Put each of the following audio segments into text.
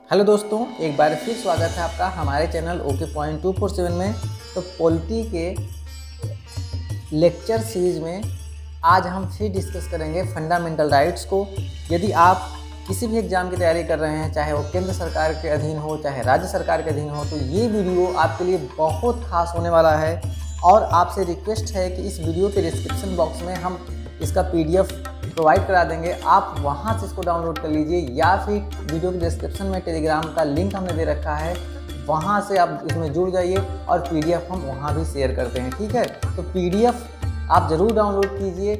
Hello दोस्तों, एक बार फिर स्वागत है आपका हमारे चैनल ओके पॉइंट 247 में। तो पॉलिटी के लेक्चर सीरीज में आज हम फिर डिस्कस करेंगे फंडामेंटल राइट्स को। यदि आप किसी भी एग्ज़ाम की तैयारी कर रहे हैं, चाहे वो केंद्र सरकार के अधीन हो चाहे राज्य सरकार के अधीन हो, तो ये वीडियो आपके लिए बहुत खास होने वाला है। और आपसे रिक्वेस्ट है कि इस वीडियो के डिस्क्रिप्शन बॉक्स में हम इसका PDF प्रोवाइड करा देंगे, आप वहां से इसको डाउनलोड कर लीजिए, या फिर वीडियो के डिस्क्रिप्शन में टेलीग्राम का लिंक हमने दे रखा है, वहां से आप इसमें जुड़ जाइए और PDF हम वहां भी शेयर करते हैं। ठीक है, तो PDF आप ज़रूर डाउनलोड कीजिए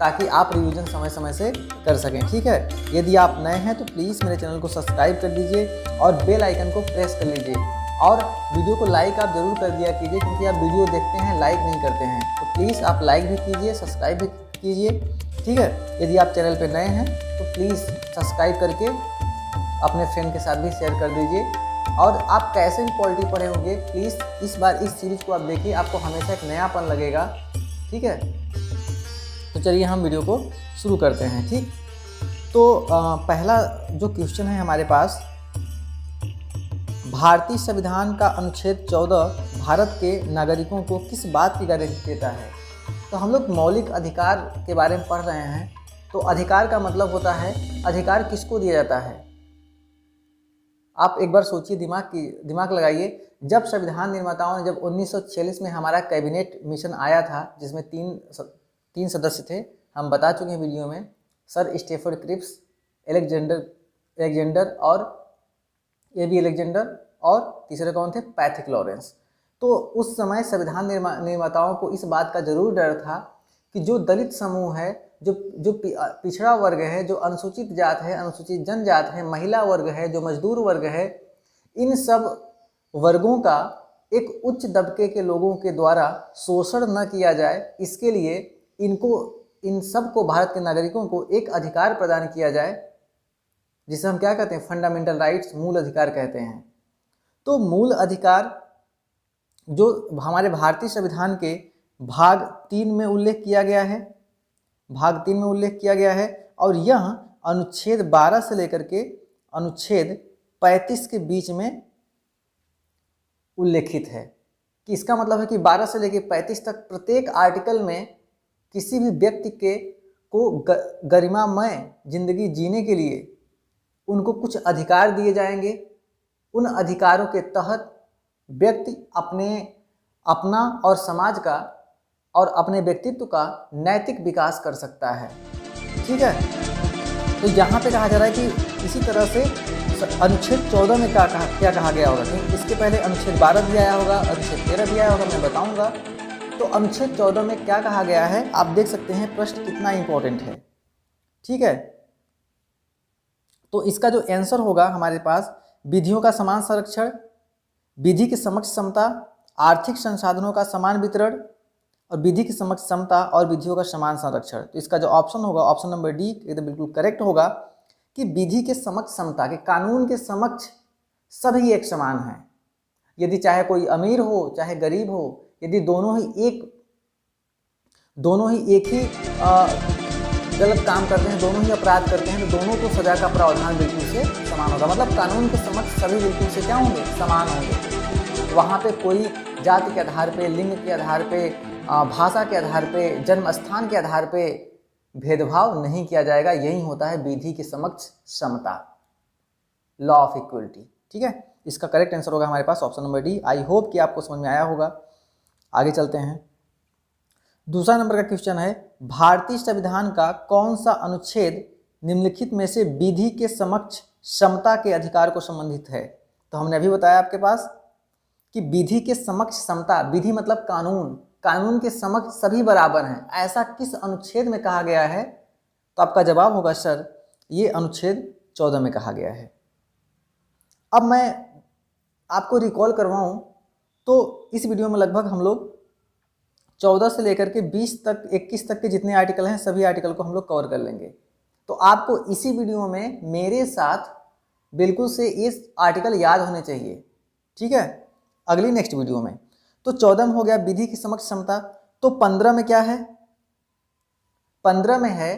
ताकि आप रिवीजन समय समय से कर सकें। ठीक है, यदि आप नए हैं तो प्लीज़ मेरे चैनल को सब्सक्राइब कर लीजिए और बेल आइकन को प्रेस कर लीजिए, और वीडियो को लाइक आप ज़रूर कर दिया कीजिए, क्योंकि आप वीडियो देखते हैं लाइक नहीं करते हैं। तो प्लीज़ आप लाइक भी कीजिए, सब्सक्राइब भी कीजिए। ठीक है, यदि आप चैनल पर नए हैं तो प्लीज़ सब्सक्राइब करके अपने फ्रेंड के साथ भी शेयर कर दीजिए। और आप कैसे भी पॉलिटी पढ़े होंगे, प्लीज़ इस बार इस सीरीज़ को आप देखिए, आपको हमेशा एक नयापन लगेगा। ठीक है, तो चलिए हम वीडियो को शुरू करते हैं। ठीक, तो पहला जो क्वेश्चन है हमारे पास, भारतीय संविधान का अनुच्छेद 14 भारत के नागरिकों को किस बात की गारंटी देता है? तो हम लोग मौलिक अधिकार के बारे में पढ़ रहे हैं। तो अधिकार का मतलब होता है, अधिकार किसको दिया जाता है? आप एक बार सोचिए, दिमाग लगाइए। जब संविधान निर्माताओं ने, जब 1946 में हमारा कैबिनेट मिशन आया था, जिसमें तीन सदस्य थे, हम बता चुके हैं वीडियो में, सर स्टेफर्ड क्रिप्स, एलेक्जेंडर और AB एलेक्जेंडर, और तीसरे कौन थे? Pethick Lawrence. तो उस समय संविधान निर्माताओं को इस बात का जरूर डर था कि जो दलित समूह है, जो पिछड़ा वर्ग है, जो अनुसूचित जात है, अनुसूचित जनजात है, महिला वर्ग है, जो मजदूर वर्ग है, इन सब वर्गों का एक उच्च दबके के लोगों के द्वारा शोषण न किया जाए, इसके लिए इन सब को, भारत के नागरिकों को एक अधिकार प्रदान किया जाए, जिसे हम क्या कहते हैं? फंडामेंटल राइट्स, मूल अधिकार कहते हैं। तो मूल अधिकार जो हमारे भारतीय संविधान के भाग 3 में उल्लेख किया गया है, भाग 3 में उल्लेख किया गया है, और यह अनुच्छेद 12 से लेकर के अनुच्छेद 35 के बीच में उल्लेखित है। कि इसका मतलब है कि 12 से लेकर 35 तक प्रत्येक आर्टिकल में किसी भी व्यक्ति को गरिमामय जिंदगी जीने के लिए उनको कुछ अधिकार दिए जाएंगे। उन अधिकारों के तहत व्यक्ति अपना और समाज का और अपने व्यक्तित्व का नैतिक विकास कर सकता है। ठीक है, तो यहाँ पे कहा जा रहा है कि इसी तरह से अनुच्छेद 14 में क्या कहा गया होगा? तो इसके पहले अनुच्छेद 12 भी आया होगा, अनुच्छेद 13 भी आया होगा, मैं बताऊंगा। तो अनुच्छेद 14 में क्या कहा गया है, आप देख सकते हैं प्रश्न कितना इंपॉर्टेंट है। ठीक है, तो इसका जो आंसर होगा हमारे पास, विधियों का समान संरक्षण, विधि की समक्ष समता, आर्थिक संसाधनों का समान वितरण, और विधि की समक्ष समता और विधियों का समान संरक्षण। तो इसका जो ऑप्शन होगा, ऑप्शन नंबर डी एकदम बिल्कुल करेक्ट होगा, कि विधि के समक्ष समता, के कानून के समक्ष सभी एक समान हैं। यदि चाहे कोई अमीर हो चाहे गरीब हो, यदि दोनों ही एक ही गलत काम करते हैं, दोनों ही अपराध करते हैं, तो दोनों को सजा का प्रावधान बिल्कुल से समान होगा। मतलब कानून के समक्ष सभी बिल्कुल से क्या होंगे? समान होंगे। वहाँ पे कोई जाति के आधार पे, लिंग के आधार पे, भाषा के आधार पे, जन्म स्थान के आधार पे भेदभाव नहीं किया जाएगा। यही होता है विधि के समक्ष समता, लॉ ऑफ इक्वलिटी। ठीक है, इसका करेक्ट आंसर होगा हमारे पास option number D. I hope कि आपको समझ में आया होगा। आगे चलते हैं। दूसरा नंबर का क्वेश्चन है, भारतीय संविधान का कौन सा अनुच्छेद निम्नलिखित में से विधि के समक्ष समता के अधिकार को संबंधित है? तो हमने अभी बताया आपके पास कि विधि के समक्ष समता, विधि मतलब कानून, कानून के समक्ष सभी बराबर हैं, ऐसा किस अनुच्छेद में कहा गया है? तो आपका जवाब होगा सर, ये अनुच्छेद 14 में कहा गया है। अब मैं आपको रिकॉल करवाऊं तो इस वीडियो में लगभग हम लोग 14 से लेकर के 20 तक, 21 तक के जितने आर्टिकल हैं, सभी आर्टिकल को हम लोग कवर कर लेंगे। तो आपको इसी वीडियो में मेरे साथ बिल्कुल से ये आर्टिकल याद होने चाहिए। ठीक है, अगली नेक्स्ट वीडियो में। तो 14 में हो गया विधि की समक्ष समता। तो 15 में क्या है? 15 में है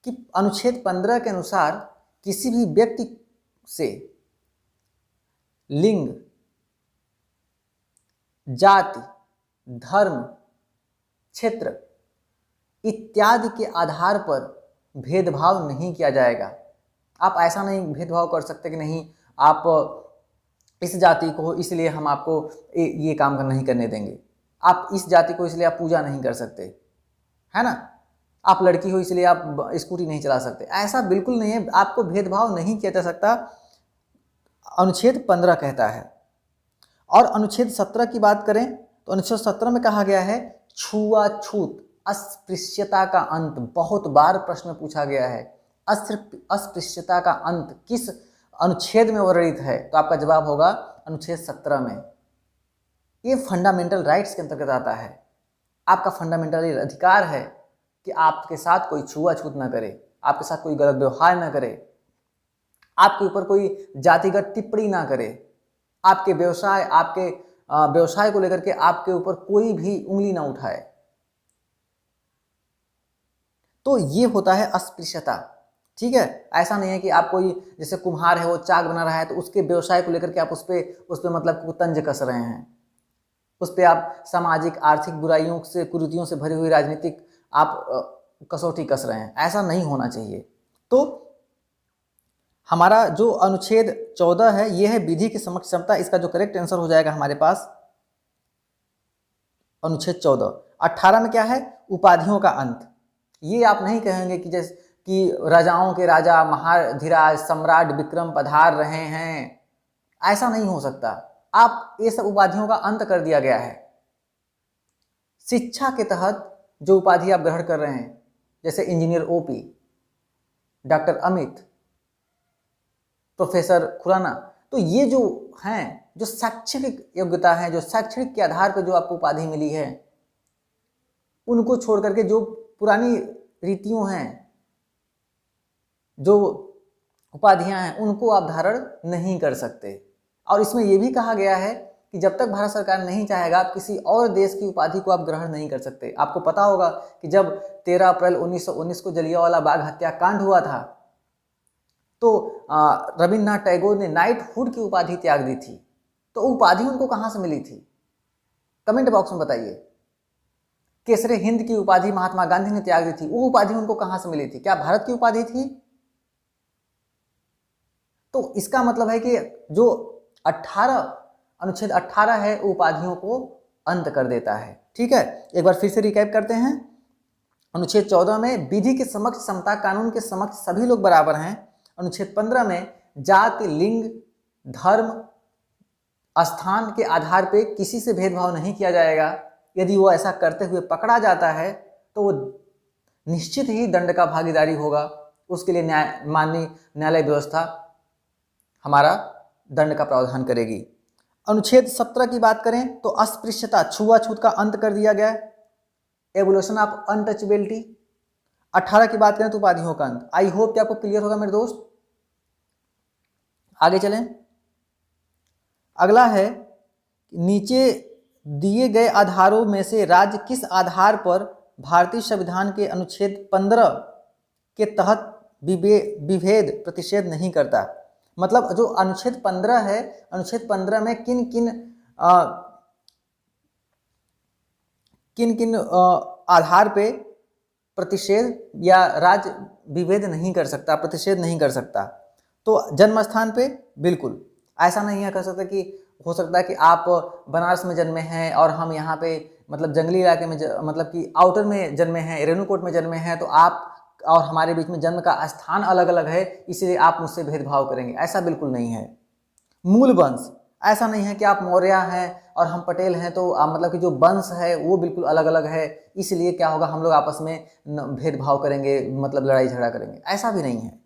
कि अनुच्छेद 15 के अनुसार किसी भी व्यक्ति से लिंग, जाति, धर्म, क्षेत्र इत्यादि के आधार पर भेदभाव नहीं किया जाएगा। आप ऐसा नहीं भेदभाव कर सकते कि नहीं आप इस जाति को हो इसलिए हम आपको ये काम नहीं करने देंगे, आप इस जाति को इसलिए आप पूजा नहीं कर सकते, है ना, आप लड़की हो इसलिए आप स्कूटी नहीं चला सकते, ऐसा बिल्कुल नहीं है। आपको भेदभाव नहीं किया जा सकता, अनुच्छेद 15 कहता है। और अनुच्छेद 17 की बात करें तो अनुच्छेद 17 में कहा गया है छुआछूत, अस्पृश्यता का अंत। बहुत बार प्रश्न पूछा गया है अस्पृश्यता का अंत किस अनुच्छेद में वर्णित है, तो आपका जवाब होगा अनुच्छेद 17 में। ये फंडामेंटल राइट्स के अंतर्गत आता है। आपका फंडामेंटल अधिकार है कि आपके साथ कोई छुआछूत ना करे, आपके साथ कोई गलत व्यवहार ना करे, आपके ऊपर कोई जातिगत टिप्पणी ना करे, आपके व्यवसाय को लेकर के आपके ऊपर कोई भी उंगली ना उठाए। तो ये होता है अस्पृश्यता, ठीक है। ऐसा नहीं है कि आप कोई जैसे कुम्हार है वो चाक बना रहा है तो उसके व्यवसाय को लेकर के आप उस पे मतलब तंज कस रहे हैं, उस पे आप सामाजिक आर्थिक बुराइयों से कुरीतियों से भरी हुई राजनीतिक आप कसौटी कस रहे हैं, ऐसा नहीं होना चाहिए। तो हमारा जो अनुच्छेद 14 है ये है विधि की समक्ष क्षमता। इसका जो करेक्ट आंसर हो जाएगा हमारे पास अनुच्छेद 14। 18 में क्या है, उपाधियों का अंत। ये आप नहीं कहेंगे कि जैसे कि राजाओं के राजा महाधिराज सम्राट विक्रम पधार रहे हैं, ऐसा नहीं हो सकता। आप ये सब उपाधियों का अंत कर दिया गया है। शिक्षा के तहत जो उपाधि आप ग्रहण कर रहे हैं जैसे engineer OP, doctor Amit, professor Khurana, तो ये जो हैं जो शैक्षणिक योग्यता है, जो शैक्षणिक के आधार पर जो आपको उपाधि मिली है, उनको छोड़ करके जो पुरानी रीतियों हैं, जो उपाधियां हैं, उनको आप धारण नहीं कर सकते। और इसमें यह भी कहा गया है कि जब तक भारत सरकार नहीं चाहेगा आप किसी और देश की उपाधि को आप ग्रहण नहीं कर सकते। आपको पता होगा कि जब 13 अप्रैल 1919 को जलियांवाला बाग हत्याकांड हुआ था तो रविन्द्रनाथ टैगोर ने नाइटहुड की उपाधि त्याग दी थी। तो उपाधि उनको कहाँ से मिली थी, कमेंट बॉक्स में बताइए। केसरे हिंद की उपाधि महात्मा गांधी ने त्याग दी थी, वो उपाधि उनको कहाँ से मिली थी, क्या भारत की उपाधि थी? तो इसका मतलब है कि जो अनुच्छेद 18 है उपाधियों को अंत कर देता है, ठीक है। एक बार फिर से रिकैप करते हैं। अनुच्छेद 14 में विधि के समक्ष समता, कानून के समक्ष सभी लोग बराबर हैं। अनुच्छेद 15 में जाति, लिंग, धर्म, स्थान के आधार पे किसी से भेदभाव नहीं किया जाएगा। यदि वो ऐसा करते हुए पकड़ा जाता है तो वो निश्चित ही दंड का भागीदारी होगा। उसके लिए माननीय न्यायालय व्यवस्था हमारा दंड का प्रावधान करेगी। अनुच्छेद 17 की बात करें तो अस्पृश्यता, छुआछूत का अंत कर दिया गया, एवोल्यूशन ऑफ अनटचेबिलिटी। 18 की बात करें तो उपाधियों का अंत। आई होप कि आपको क्लियर होगा मेरे दोस्त। आगे चलें। अगला है नीचे दिए गए आधारों में से राज्य किस आधार पर भारतीय संविधान के अनुच्छेद 15 के तहत विभेद प्रतिषेध नहीं करता। मतलब जो अनुच्छेद 15 है, अनुच्छेद 15 में किन किन आधार पे प्रतिषेध या राज्य विभेद नहीं कर सकता, प्रतिषेध नहीं कर सकता। तो जन्म स्थान पे बिल्कुल ऐसा नहीं है कर सकते कि हो सकता है कि आप बनारस में जन्मे हैं और हम यहाँ पे मतलब जंगली इलाके में मतलब कि आउटर में जन्मे हैं, रेणुकूट में जन्मे हैं, तो आप और हमारे बीच में जन्म का स्थान अलग अलग है इसलिए आप मुझसे भेदभाव करेंगे, ऐसा बिल्कुल नहीं है। मूल वंश, ऐसा नहीं है कि आप मौर्य हैं और हम पटेल हैं तो मतलब कि जो वंश है वो बिल्कुल अलग अलग है इसलिए क्या होगा हम लोग आपस में भेदभाव करेंगे, मतलब लड़ाई झगड़ा करेंगे, ऐसा भी नहीं है।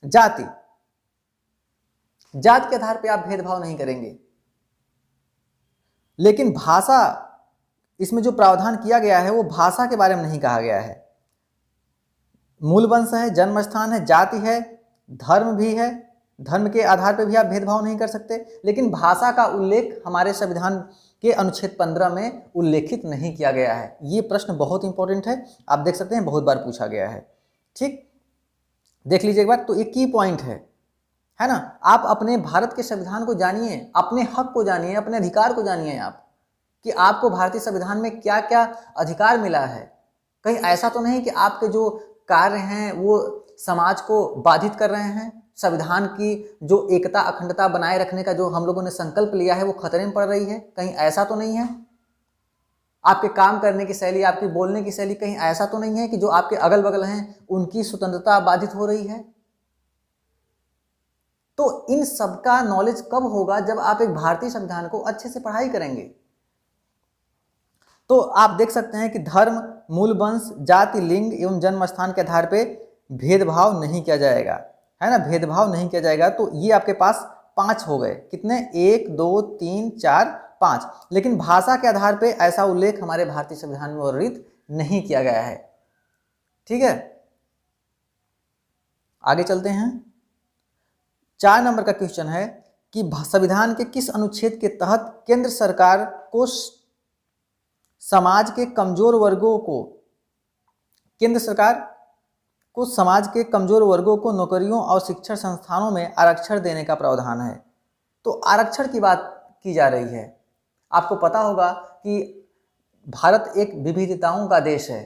जाति, जात के आधार पे आप भेदभाव नहीं करेंगे। लेकिन भाषा, इसमें जो प्रावधान किया गया है वो भाषा के बारे में नहीं कहा गया है। मूल वंश है, जन्म स्थान है, जाति है, धर्म भी है, धर्म के आधार पर भी आप भेदभाव नहीं कर सकते। लेकिन भाषा का उल्लेख हमारे संविधान के अनुच्छेद 15 में उल्लेखित नहीं किया गया है। ये प्रश्न बहुत इंपॉर्टेंट है, आप देख सकते हैं बहुत बार पूछा गया है। ठीक, देख लीजिए एक बार। तो एक की पॉइंट है है ना। आप अपने भारत के संविधान को जानिए, अपने हक को जानिए, अपने अधिकार को जानिए आप, कि आपको भारतीय संविधान में क्या क्या अधिकार मिला है। कहीं ऐसा तो नहीं कि आपके जो कार्य हैं वो समाज को बाधित कर रहे हैं, संविधान की जो एकता अखंडता बनाए रखने का जो हम लोगों ने संकल्प लिया है वो खतरे में पड़ रही है, कहीं ऐसा तो नहीं है। आपके काम करने की शैली, आपकी बोलने की शैली, कहीं ऐसा तो नहीं है कि जो आपके अगल बगल हैं उनकी स्वतंत्रता बाधित हो रही है। तो इन सब का नॉलेज कब होगा, जब आप एक भारतीय संविधान को अच्छे से पढ़ाई करेंगे। तो आप देख सकते हैं कि धर्म, मूल वंश, जाति, लिंग एवं जन्म स्थान के आधार पे भेदभाव नहीं किया जाएगा, है ना, भेदभाव नहीं किया जाएगा। तो ये आपके पास 5 हो गए, कितने, 1 2 3 4 5। लेकिन भाषा के आधार पे ऐसा उल्लेख हमारे भारतीय संविधान में वर्णित नहीं किया गया है। ठीक है, आगे चलते हैं। 4 नंबर का क्वेश्चन है कि संविधान के किस अनुच्छेद के तहत केंद्र सरकार को समाज के कमजोर वर्गों को, केंद्र सरकार को समाज के कमजोर वर्गों को नौकरियों और शिक्षण संस्थानों में आरक्षण देने का प्रावधान है। तो आरक्षण की बात की जा रही है। आपको पता होगा कि भारत एक विविधताओं का देश है।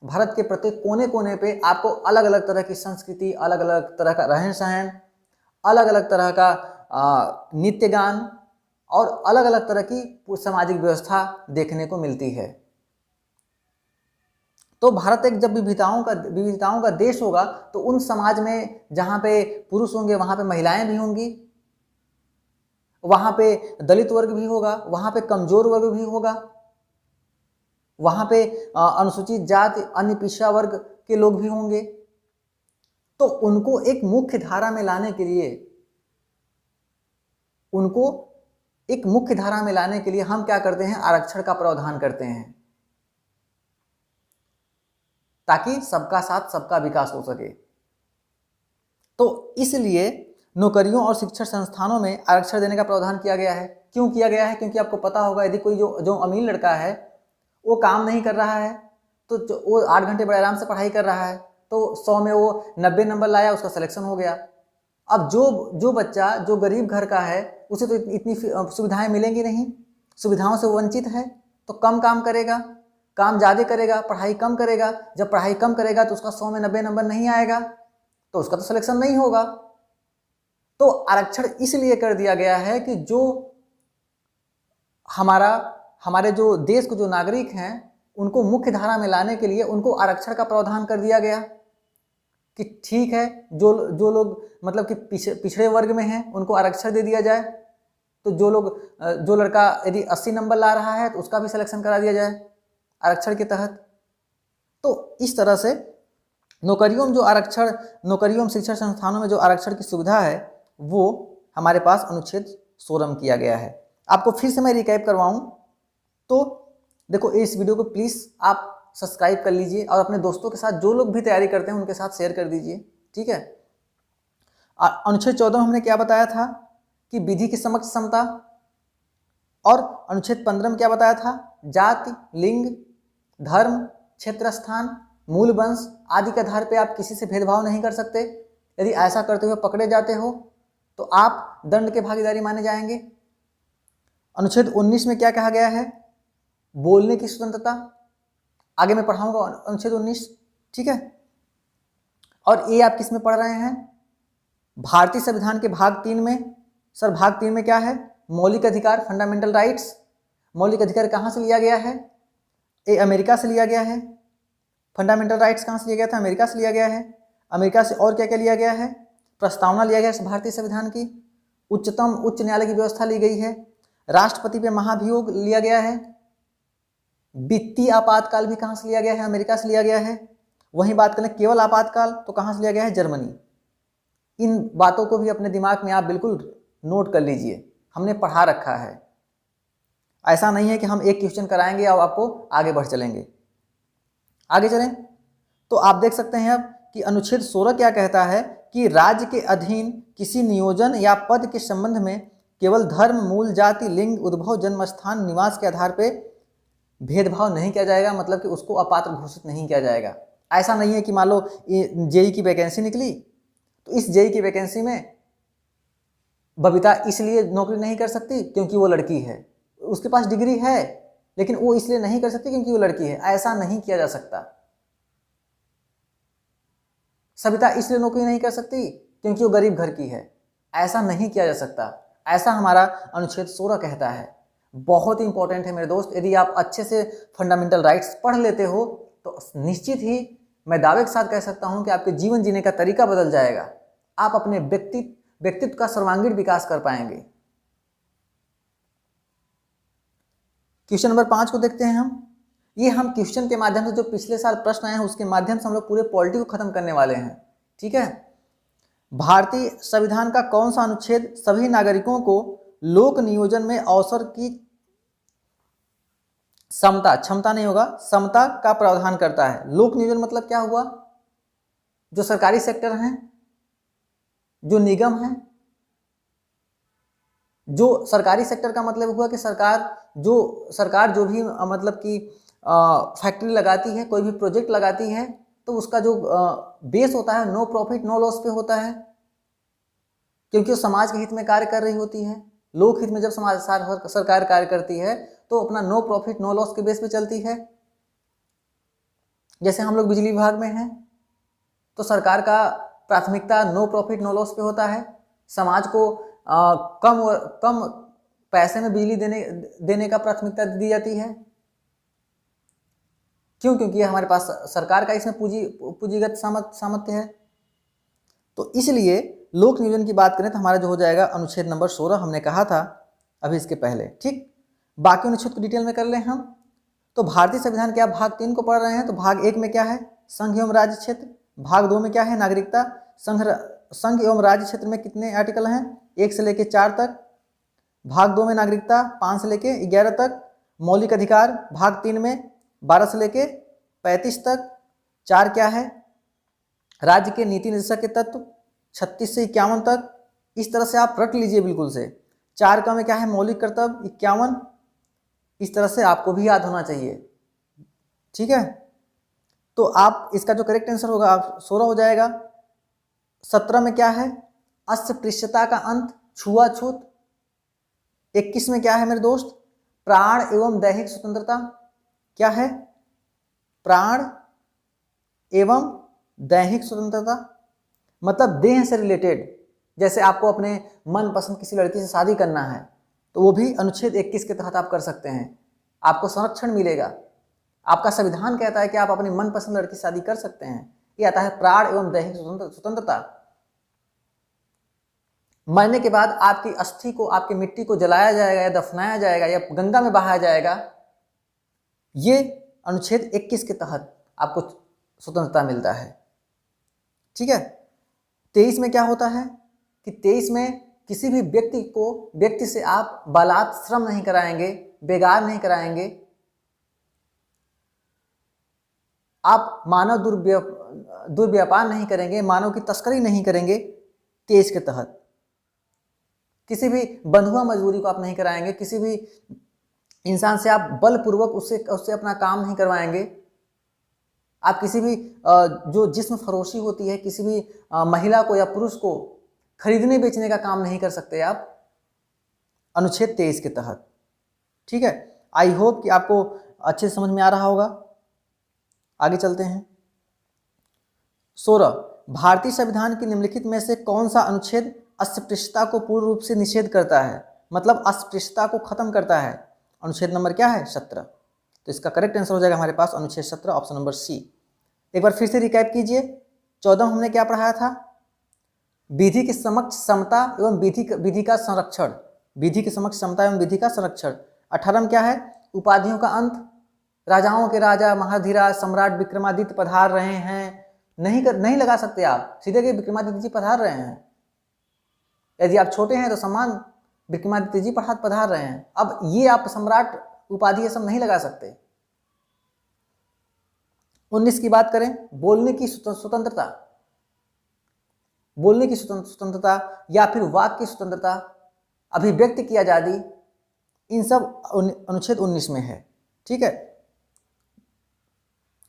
भारत के प्रत्येक कोने कोने पे आपको अलग अलग तरह की संस्कृति, अलग अलग तरह का रहन सहन, अलग अलग तरह का नित्य गान और अलग अलग तरह की सामाजिक व्यवस्था देखने को मिलती है। तो भारत एक जब विविधताओं का देश होगा तो उन समाज में जहाँ पे पुरुष होंगे वहाँ पे महिलाएं भी होंगी, वहाँ पे दलित वर्ग भी होगा, वहाँ पे कमजोर वर्ग भी होगा, वहाँ पे अनुसूचित जाति, अन्य पिछड़ा वर्ग के लोग भी होंगे। तो उनको एक मुख्य धारा में लाने के लिए, हम क्या करते हैं, आरक्षण का प्रावधान करते हैं, ताकि सबका साथ सबका विकास हो सके। तो इसलिए नौकरियों और शिक्षण संस्थानों में आरक्षण देने का प्रावधान किया गया है। क्यों किया गया है? क्योंकि आपको पता होगा यदि कोई जो अमीर लड़का है वो काम नहीं कर रहा है तो वो 8 घंटे बड़े आराम से पढ़ाई कर रहा है, तो 100 में वो 90 नंबर लाया, उसका सिलेक्शन हो गया। अब जो बच्चा जो गरीब घर का है उसे तो इतनी सुविधाएं मिलेंगी नहीं, सुविधाओं से वंचित है, तो कम काम करेगा, काम ज़्यादा करेगा, पढ़ाई कम करेगा। जब पढ़ाई कम करेगा तो उसका 100 में 90 नंबर नहीं आएगा, तो उसका तो सिलेक्शन नहीं होगा। तो आरक्षण इसलिए कर दिया गया है कि जो हमारे जो देश के जो नागरिक हैं उनको मुख्य धारा में लाने के लिए उनको आरक्षण का प्रावधान कर दिया गया कि ठीक है, जो लोग मतलब कि पिछड़े वर्ग में हैं उनको आरक्षण दे दिया जाए। तो जो लड़का यदि 80 नंबर ला रहा है तो उसका भी सिलेक्शन करा दिया जाए आरक्षण के तहत। तो इस तरह से नौकरियों में शिक्षण संस्थानों में जो आरक्षण की सुविधा है वो हमारे पास अनुच्छेद 16 में किया गया है। आपको फिर से मैं रिकैप करवाऊं तो देखो, इस वीडियो को प्लीज़ आप सब्सक्राइब कर लीजिए और अपने दोस्तों के साथ, जो लोग भी तैयारी करते हैं उनके साथ शेयर कर दीजिए, ठीक है। अनुच्छेद 14 में हमने क्या बताया था कि विधि की समक्ष समता, और अनुच्छेद 15 में क्या बताया था, जाति, लिंग, धर्म, क्षेत्र स्थान, मूल वंश आदि के आधार पे आप किसी से भेदभाव नहीं कर सकते। यदि ऐसा करते हुए पकड़े जाते हो तो आप दंड के भागीदारी माने जाएंगे। अनुच्छेद 19 में क्या कहा गया है, बोलने की स्वतंत्रता, आगे मैं पढ़ाऊंगा अनुच्छेद 19, ठीक है। और ये आप किस में पढ़ रहे हैं, भारतीय संविधान के भाग 3 में। सर भाग 3 में क्या है, मौलिक अधिकार, फंडामेंटल राइट्स। मौलिक अधिकार कहाँ से लिया गया है, ये अमेरिका से लिया गया है। फंडामेंटल राइट्स कहाँ से लिया गया था, अमेरिका से लिया गया है। अमेरिका से और क्या क्या लिया गया है, प्रस्तावना लिया गया है भारतीय संविधान की, उच्च न्यायालय की व्यवस्था ली गई है, राष्ट्रपति पे महाभियोग लिया गया है, वित्तीय आपातकाल भी कहाँ से लिया गया है, अमेरिका से लिया गया है। वहीं बात करें केवल आपातकाल तो कहाँ से लिया गया है, जर्मनी। इन बातों को भी अपने दिमाग में आप बिल्कुल नोट कर लीजिए, हमने पढ़ा रखा है। ऐसा नहीं है कि हम एक क्वेश्चन कराएंगे और आपको आगे बढ़ चलेंगे। आगे चलें तो आप देख सकते हैं अब कि अनुच्छेद 16 क्या कहता है कि राज्य के अधीन किसी नियोजन या पद के संबंध में केवल धर्म, मूल जाति, लिंग, उद्भव, जन्म स्थान, निवास के आधार पे भेदभाव नहीं किया जाएगा, मतलब कि उसको अपात्र घोषित नहीं किया जाएगा। ऐसा नहीं है कि मान लो जेई की वैकेंसी निकली तो इस जेई की वैकेंसी में बबीता इसलिए नौकरी नहीं कर सकती क्योंकि वो लड़की है, उसके पास डिग्री है लेकिन वो इसलिए नहीं कर सकती क्योंकि वो लड़की है। ऐसा नहीं किया जा सकता। सविता इसलिए नौकरी नहीं कर सकती क्योंकि वो गरीब घर की है, ऐसा नहीं किया जा सकता। ऐसा हमारा अनुच्छेद 16 कहता है। बहुत ही इंपॉर्टेंट है मेरे दोस्त। यदि आप अच्छे से फंडामेंटल राइट्स पढ़ लेते हो तो निश्चित ही मैं दावे के साथ कह सकता हूं कि आपके जीवन जीने का तरीका बदल जाएगा। आप अपने व्यक्तित्व का सर्वांगीण विकास कर पाएंगे। क्वेश्चन नंबर 5 को देखते हैं हम। ये हम क्वेश्चन के माध्यम से, जो पिछले साल प्रश्न आए हैं उसके माध्यम से हम लोग पूरे पॉलिटी को खत्म करने वाले हैं। ठीक है। भारतीय संविधान का कौन सा अनुच्छेद सभी नागरिकों को लोक नियोजन में अवसर की समता, क्षमता नहीं होगा, समता का प्रावधान करता है? लोक नियोजन मतलब क्या हुआ? जो सरकारी सेक्टर हैं, जो निगम हैं, जो सरकारी सेक्टर का मतलब हुआ कि सरकार जो भी मतलब कि फैक्ट्री लगाती है, कोई भी प्रोजेक्ट लगाती है, तो उसका जो बेस होता है नो प्रॉफिट नो लॉस पे होता है, क्योंकि वो समाज के हित में कार्य कर रही होती है। लोक हित में जब सरकार कार्य करती है तो अपना नो प्रॉफिट नो लॉस के बेस पे चलती है। जैसे हम लोग बिजली विभाग में हैं तो सरकार का प्राथमिकता नो प्रॉफिट नो लॉस पे होता है। समाज को कम पैसे में बिजली देने का प्राथमिकता दी जाती है। क्यों? क्योंकि हमारे पास सरकार का इसमें पूंजीगत सामर्थ्य है। तो इसलिए लोक नियोजन की बात करें तो हमारा जो हो जाएगा अनुच्छेद नंबर 16, हमने कहा था अभी इसके पहले। ठीक, बाकी अनुच्छेद को डिटेल में कर लें हम। तो भारतीय संविधान के आप भाग 3 को पढ़ रहे हैं, तो भाग 1 में क्या है? संघ एवं राज्य क्षेत्र। भाग 2 में क्या है? नागरिकता। संघ एवं राज्य क्षेत्र में कितने आर्टिकल हैं? 1 से लेकर 4 तक। भाग 2 में नागरिकता 5 से लेकर 11 तक। मौलिक अधिकार भाग 3 में 12 से लेकर 35 तक। 4 क्या है? राज्य के नीति निर्देशक के तत्व 36 से 51 तक। इस तरह से आप रट लीजिए बिल्कुल से। 4 का में क्या है? मौलिक कर्तव्य 51। इस तरह से आपको भी याद होना चाहिए। ठीक है, तो आप इसका जो करेक्ट आंसर होगा आप 16 हो जाएगा। 17 में क्या है? अस्पृश्यता का अंत, छुआछूत। 21 में क्या है मेरे दोस्त? प्राण एवं दैहिक स्वतंत्रता। क्या है? प्राण एवं दैहिक स्वतंत्रता, मतलब देह से रिलेटेड। जैसे आपको अपने मनपसंद किसी लड़की से शादी करना है तो वो भी अनुच्छेद 21 के तहत आप कर सकते हैं, आपको संरक्षण मिलेगा। आपका संविधान कहता है कि आप अपनी मनपसंद लड़की से शादी कर सकते हैं। ये आता है प्राण एवं दैहिक स्वतंत्रता। मरने के बाद आपकी अस्थि को, आपकी मिट्टी को जलाया जाएगा या दफनाया जाएगा या गंगा में बहाया जाएगा। ये अनुच्छेद 21 के तहत आपको स्वतंत्रता मिलता है। ठीक है। 23 में क्या होता है कि 23 में किसी भी व्यक्ति से आप बालात श्रम नहीं कराएंगे, बेगार नहीं कराएंगे, आप मानव दुर्व्यापार नहीं करेंगे, मानव की तस्करी नहीं करेंगे। 23 के तहत किसी भी बंधुआ मजदूरी को आप नहीं कराएंगे, किसी भी इंसान से आप बलपूर्वक उससे अपना काम नहीं करवाएंगे। आप किसी भी जो जिस्म फरोशी होती है, किसी भी महिला को या पुरुष को खरीदने बेचने का काम नहीं कर सकते आप अनुच्छेद 23 के तहत। ठीक है, आई होप कि आपको अच्छे समझ में आ रहा होगा। आगे चलते हैं। 16, भारतीय संविधान की निम्नलिखित में से कौन सा अनुच्छेद अस्पृश्यता को पूर्ण रूप से निषेध करता है, मतलब अस्पृश्यता को खत्म करता है? अनुच्छेद नंबर क्या है? 17। तो इसका करेक्ट आंसर हो जाएगा हमारे पास अनुच्छेद 17, ऑप्शन नंबर सी। एक बार फिर से रिकैप कीजिए। 14 हमने क्या पढ़ाया था? विधि के समक्ष समता एवं विधि का संरक्षण, विधि के समक्ष समता एवं विधि का संरक्षण। 18 में क्या है? उपाधियों का अंत, राजाओं के राजा महाधीराज सम्राट विक्रमादित्य पधार रहे हैं। नहीं लगा सकते आप, सीधे के विक्रमादित्य जी पधार रहे हैं। यदि आप छोटे हैं तो सम्मान विक्रमादित्य जी पधार रहे हैं। अब ये आप सम्राट उपाधि ये सब नहीं लगा सकते। 19 की बात करें, बोलने की स्वतंत्रता, बोलने की स्वतंत्रता या फिर वाक की स्वतंत्रता, अभिव्यक्ति की आजादी, इन सब अनुच्छेद 19 में है। ठीक है,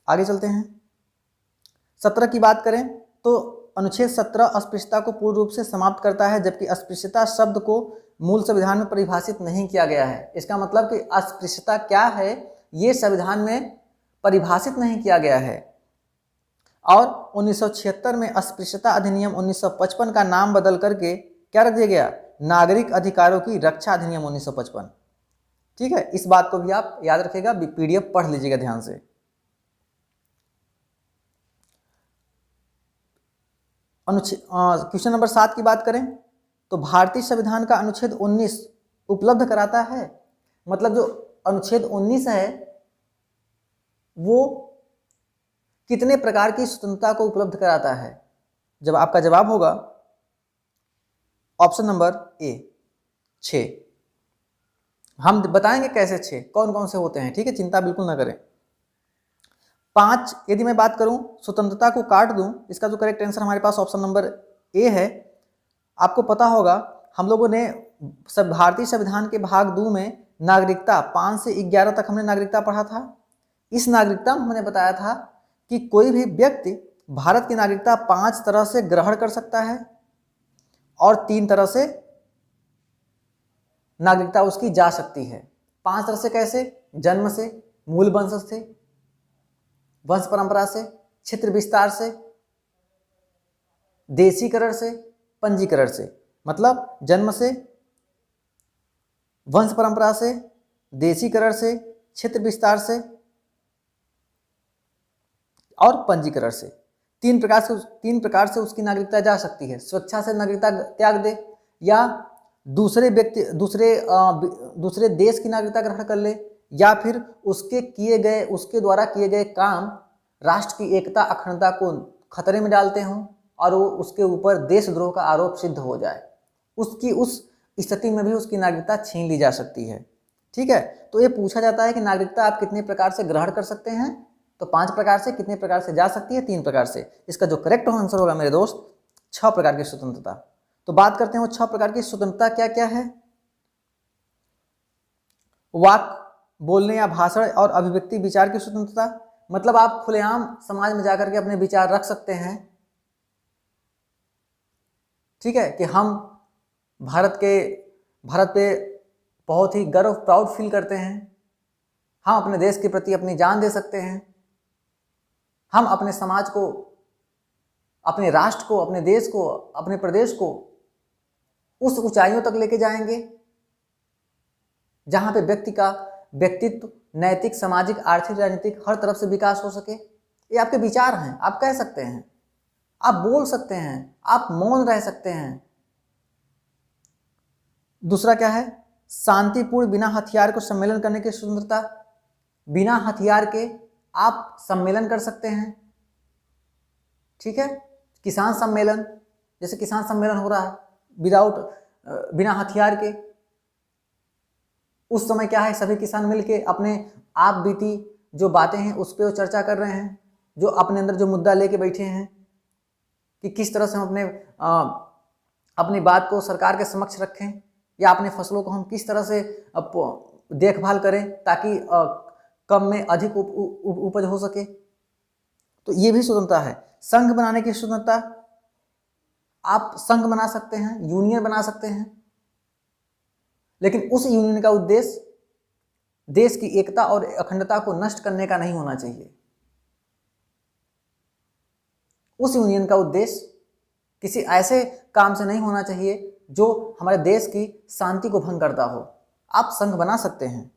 आगे चलते हैं। 17 की बात करें तो अनुच्छेद 17 अस्पृश्यता को पूर्ण रूप से समाप्त करता है, जबकि अस्पृश्यता शब्द को मूल संविधान में परिभाषित नहीं किया गया है। इसका मतलब कि अस्पृश्यता क्या है ये संविधान में परिभाषित नहीं किया गया है। और 1976 में अस्पृश्यता अधिनियम 1955 का नाम बदल करके क्या रख दिया गया, नागरिक अधिकारों की रक्षा अधिनियम 1955। ठीक है, इस बात को भी आप याद रखिएगा, पीडीएफ पढ़ लीजिएगा ध्यान से। क्वेश्चन नंबर 7 की बात करें तो भारतीय संविधान का अनुच्छेद 19 उपलब्ध कराता है, मतलब जो अनुच्छेद 19 है वो कितने प्रकार की स्वतंत्रता को उपलब्ध कराता है। जब आपका जवाब होगा ऑप्शन नंबर ए 6। हम बताएंगे कैसे 6 कौन कौन से होते हैं, ठीक है, चिंता बिल्कुल ना करें। 5 यदि मैं बात करूं स्वतंत्रता को काट दूं, इसका जो करेक्ट आंसर हमारे पास ऑप्शन नंबर ए है। आपको पता होगा हम लोगों ने भारतीय संविधान के भाग 2 में नागरिकता 5 से 11 तक हमने नागरिकता पढ़ा था। इस नागरिकता में हमने बताया था कि कोई भी व्यक्ति भारत की नागरिकता 5 तरह से ग्रहण कर सकता है और 3 तरह से नागरिकता उसकी जा सकती है। 5 तरह से कैसे, जन्म से, मूल वंश से, वंश परंपरा से, क्षेत्र विस्तार से, देशीकरण से, पंजीकरण से। मतलब जन्म से, वंश परंपरा से, देशीकरण से, क्षेत्र विस्तार से और पंजीकरण से। 3 प्रकार से उसकी नागरिकता जा सकती है। स्वेच्छा से नागरिकता त्याग दे, या दूसरे देश की नागरिकता ग्रहण कर ले, या फिर उसके द्वारा किए गए काम राष्ट्र की एकता अखंडता को खतरे में डालते हों और वो उसके ऊपर देशद्रोह का आरोप सिद्ध हो जाए, उसकी उस स्थिति में भी उसकी नागरिकता छीन ली जा सकती है। ठीक है, तो ये पूछा जाता है कि नागरिकता आप कितने प्रकार से ग्रहण कर सकते हैं, तो 5 प्रकार से। कितने प्रकार से जा सकती है, 3 प्रकार से। इसका जो करेक्ट आंसर होगा मेरे दोस्त 6 प्रकार की स्वतंत्रता। तो बात करते हैं वो 6 प्रकार की स्वतंत्रता क्या क्या है। वाक बोलने या भाषण और अभिव्यक्ति विचार की स्वतंत्रता, मतलब आप खुलेआम समाज में जाकर के अपने विचार रख सकते हैं। ठीक है, कि हम भारत पे बहुत ही गर्व प्राउड फील करते हैं, हम अपने देश के प्रति अपनी जान दे सकते हैं, हम अपने समाज को, अपने राष्ट्र को, अपने देश को, अपने प्रदेश को उस ऊंचाइयों तक लेके जाएंगे जहां पे व्यक्ति का व्यक्तित्व नैतिक, सामाजिक, आर्थिक, राजनीतिक हर तरफ से विकास हो सके। ये आपके विचार हैं, आप कह सकते हैं, आप बोल सकते हैं, आप मौन रह सकते हैं। दूसरा क्या है, शांतिपूर्ण बिना हथियार को सम्मेलन करने की स्वतंत्रता। बिना हथियार के आप सम्मेलन कर सकते हैं। ठीक है, किसान सम्मेलन, जैसे किसान सम्मेलन हो रहा है बिना हथियार के। उस समय क्या है, सभी किसान मिलके अपने आप बीती जो बातें हैं उस पर वो चर्चा कर रहे हैं, जो अपने अंदर जो मुद्दा लेके बैठे हैं कि किस तरह से हम अपनी बात को सरकार के समक्ष रखें, या अपने फसलों को हम किस तरह से देखभाल करें ताकि कम में अधिक उपज हो सके। तो ये भी स्वतंत्रता है। संघ बनाने की स्वतंत्रता, आप संघ बना सकते हैं, यूनियन बना सकते हैं, लेकिन उस यूनियन का उद्देश्य देश की एकता और अखंडता को नष्ट करने का नहीं होना चाहिए। उस यूनियन का उद्देश्य किसी ऐसे काम से नहीं होना चाहिए जो हमारे देश की शांति को भंग करता हो। आप संघ बना सकते हैं।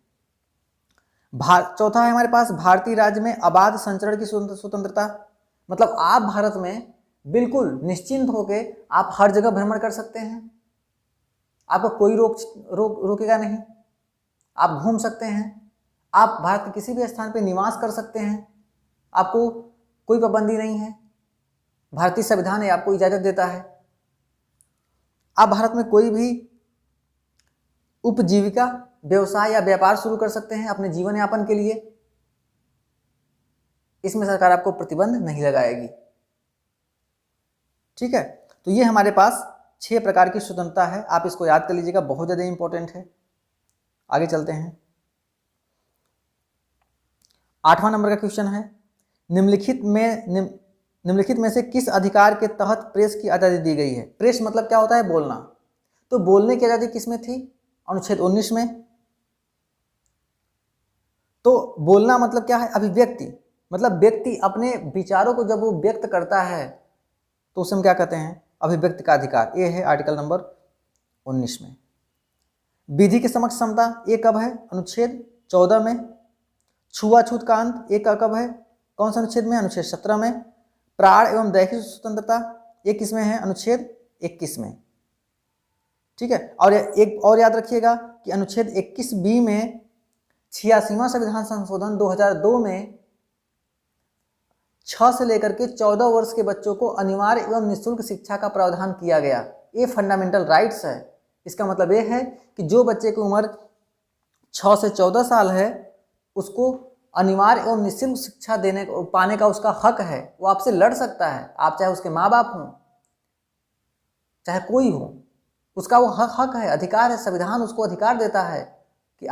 चौथा है हमारे पास भारतीय राज्य में अबाध संचरण की स्वतंत्रता, मतलब आप भारत में बिल्कुल निश्चिंत होकर आप हर जगह भ्रमण कर सकते हैं, आपको कोई रोकेगा नहीं, आप घूम सकते हैं, आप भारत के किसी भी स्थान पर निवास कर सकते हैं, आपको कोई पाबंदी नहीं है। भारतीय संविधान आपको इजाजत देता है। आप भारत में कोई भी उपजीविका, व्यवसाय या व्यापार शुरू कर सकते हैं अपने जीवन यापन के लिए। इसमें सरकार आपको प्रतिबंध नहीं लगाएगी। ठीक है, तो ये हमारे पास 6 प्रकार की स्वतंत्रता है। आप इसको याद कर लीजिएगा, बहुत ज्यादा इंपॉर्टेंट है। आगे चलते हैं। 8वां नंबर का क्वेश्चन है, निम्नलिखित में निम्नलिखित में से किस अधिकार के तहत प्रेस की आज़ादी दी गई है? प्रेस मतलब क्या होता है? बोलना। तो बोलने की आज़ादी किस में थी? अनुच्छेद 19 में। तो बोलना मतलब क्या है? अभिव्यक्ति, मतलब व्यक्ति अपने विचारों को जब वो व्यक्त करता है तो उसे हम क्या कहते हैं? अभिव्यक्ति का अधिकार। ये है आर्टिकल नंबर 19 में। विधि के समक्ष समता ये कब है? अनुच्छेद 14 में। छुआछूत का अंत ये कब है? कौन सा अनुच्छेद में? अनुच्छेद 17 में। प्राण एवं दैहिक स्वतंत्रता ये किस में है? अनुच्छेद 21 में। ठीक है। और एक और याद रखिएगा कि अनुच्छेद 21B में 86वां संविधान संशोधन 2002 में 6 से लेकर के 14 वर्ष के बच्चों को अनिवार्य एवं निःशुल्क शिक्षा का प्रावधान किया गया। ये फंडामेंटल राइट्स है। इसका मतलब ये है कि जो बच्चे की उम्र 6 से 14 साल है उसको अनिवार्य एवं निःशुल्क शिक्षा पाने का उसका हक है। वो आपसे लड़ सकता है, आप चाहे उसके माँ बाप हों, चाहे कोई हो, उसका वो हक है, अधिकार है। संविधान उसको अधिकार देता है कि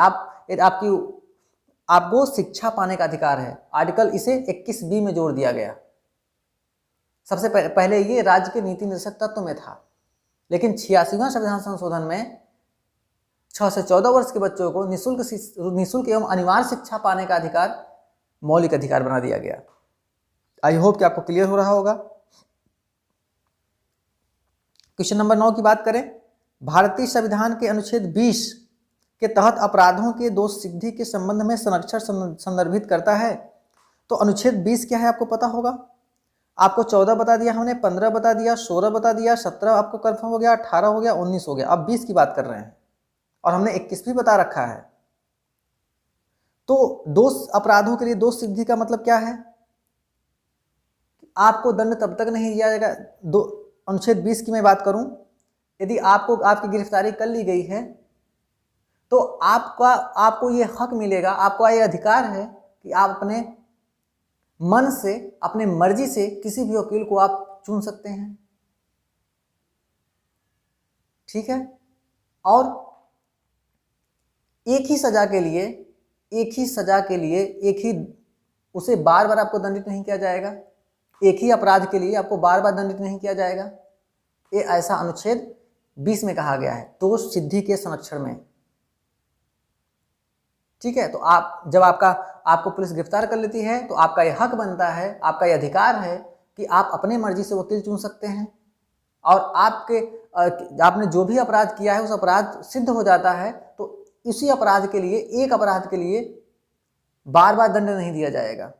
आपको शिक्षा पाने का अधिकार है। आर्टिकल इसे 21B में जोड़ दिया गया। सबसे पहले ये राज्य के नीति निर्देशक तत्व में था, लेकिन 86वां संविधान संशोधन में 6 से 14 वर्ष के बच्चों को निःशुल्क एवं अनिवार्य शिक्षा पाने का अधिकार मौलिक अधिकार बना दिया गया। आई होप कि आपको क्लियर हो रहा होगा। क्वेश्चन नंबर 9 की बात करें। भारतीय संविधान के अनुच्छेद 20 के तहत अपराधों के दोष सिद्धि के संबंध में संरक्षण संदर्भित करता है। तो अनुच्छेद 20 क्या है आपको पता होगा। आपको 14 बता दिया हमने, 15 बता दिया, 16 बता दिया, 17 आपको कंफर्म हो गया, 18 हो गया, 19 हो गया। अब 20 की बात कर रहे हैं और हमने 21 भी बता रखा है। तो दोष अपराधों के लिए दोष सिद्धि का मतलब क्या है? आपको दंड तब तक नहीं दिया जाएगा। अनुच्छेद 20 की मैं बात करूं, यदि आपकी गिरफ्तारी कर ली गई है तो आपको ये हक मिलेगा, आपको ये अधिकार है कि आप अपने मन से, अपने मर्जी से किसी भी वकील को आप चुन सकते हैं। ठीक है। और एक ही सजा के लिए उसे बार बार आपको दंडित नहीं किया जाएगा। एक ही अपराध के लिए आपको बार बार दंडित नहीं किया जाएगा। ये ऐसा अनुच्छेद 20 में कहा गया है, दोष सिद्धि के संरक्षण में। ठीक है। तो जब आपको पुलिस गिरफ्तार कर लेती है तो आपका यह हक बनता है, आपका यह अधिकार है कि आप अपने मर्जी से वकील चुन सकते हैं। और आपने जो भी अपराध किया है उस अपराध सिद्ध हो जाता है तो इसी अपराध के लिए, एक अपराध के लिए बार बार दंड नहीं दिया जाएगा।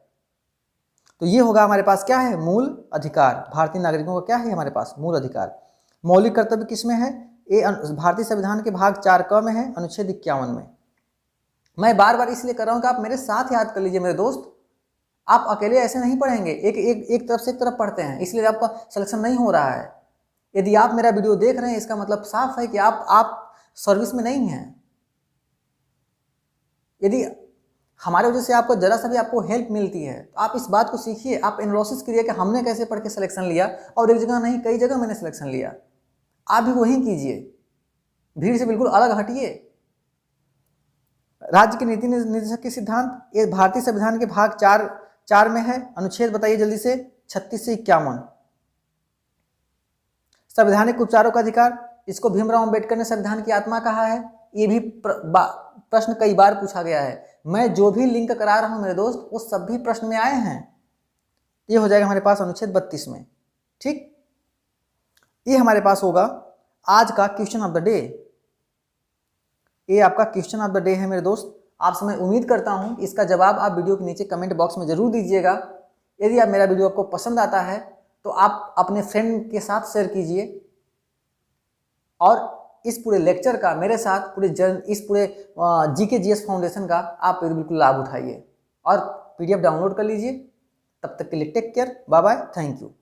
तो ये होगा हमारे पास क्या है? मूल अधिकार। भारतीय नागरिकों का क्या है हमारे पास? मूल अधिकार। मौलिक कर्तव्य किसमें है? ये भारतीय संविधान के भाग 4 क में है, अनुच्छेद 51 में। मैं बार बार इसलिए कर रहा हूं कि आप मेरे साथ याद कर लीजिए मेरे दोस्त। आप अकेले ऐसे नहीं पढ़ेंगे, एक तरफ से एक तरफ पढ़ते हैं, इसलिए आपका सिलेक्शन नहीं हो रहा है। यदि आप मेरा वीडियो देख रहे हैं इसका मतलब साफ है कि आप सर्विस में नहीं हैं। यदि हमारे वजह से आपको जरा सा भी आपको हेल्प मिलती है तो आप इस बात को सीखिए, आप एनालिसिस करिए कि हमने कैसे पढ़ के सिलेक्शन लिया और एक जगह नहीं कई जगह मैंने सिलेक्शन लिया। आप भी वही कीजिए, भीड़ से बिल्कुल अलग हटिए। राज्य के नीति निर्देशक के सिद्धांत, ये भारतीय संविधान के भाग 4 में है। अनुच्छेद बताइए जल्दी से, 36 से 51। संवैधानिक उपचारों का अधिकार, इसको भीमराव अंबेडकर ने संविधान की आत्मा कहा है। ये भी प्रश्न कई बार पूछा गया है। मैं जो भी लिंक करा रहा हूं मेरे दोस्त वो सभी प्रश्न में आए हैं। ये हो जाएगा हमारे पास अनुच्छेद 32 में। ठीक, ये हमारे पास होगा आज का क्वेश्चन ऑफ द डे। ये आपका क्वेश्चन ऑफ द डे है मेरे दोस्त। आपसे मैं उम्मीद करता हूं इसका जवाब आप वीडियो के नीचे कमेंट बॉक्स में जरूर दीजिएगा। यदि आप मेरा वीडियो आपको पसंद आता है तो आप अपने फ्रेंड के साथ शेयर कीजिए और इस पूरे लेक्चर का मेरे साथ इस पूरे GK GS फाउंडेशन का आप बिल्कुल लाभ उठाइए और PDF डाउनलोड कर लीजिए। तब तक के लिए take care, bye bye, thank you.